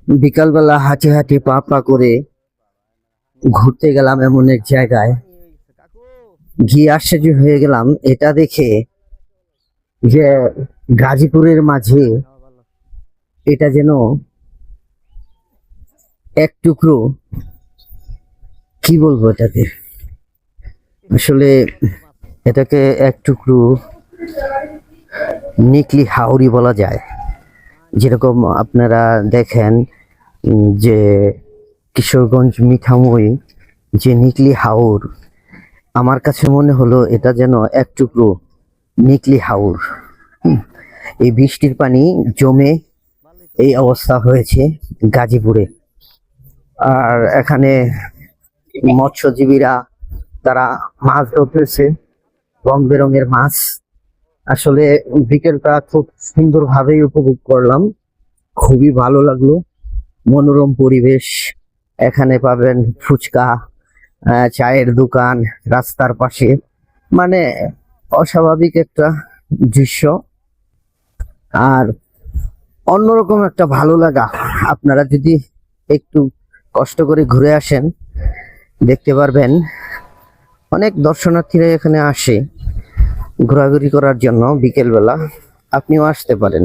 বিকালবেলা হাঁটি হাঁটি পা পা করে ঘুরতে গেলাম এমন এক জায়গায়, গিয়ে আশ্চর্য হয়ে গেলাম এটা দেখে যে গাজীপুরের মাঝে এটা যেন এক টুকরো, কি বলবো এটাকে, আসলে এটাকে এক টুকরো নিকলি হাওড়ি বলা যায়। যেরকম আপনারা দেখেন যে কিশোরগঞ্জ মিঠামই যে নিকলি হাওর, আমার কাছে মনে হলো এটা যেন এক টুকরো নিকলি হাওর। এই বৃষ্টির পানি জমে এই অবস্থা হয়েছে গাজীপুরে। আর এখানে মৎস্যজীবীরা তারা মাছ ধরতেছে, রং বেরঙের মাছ। আসলে বিকেলটা খুব সুন্দরভাবেই উপভোগ করলাম, খুবই ভালো লাগলো। মনোরম পরিবেশ, এখানে পাবেন ফুচকা, চায়ের দোকান রাস্তার পাশে, মানে অস্বাভাবিক একটা দৃশ্য আর অন্যরকম একটা ভালো লাগা। আপনারা যদি একটু কষ্ট করে ঘুরে আসেন দেখতে পারবেন অনেক দর্শনার্থীরা এখানে আসে ঘোরাঘুরি করার জন্য। বিকেল বেলা আপনিও আসতে পারেন।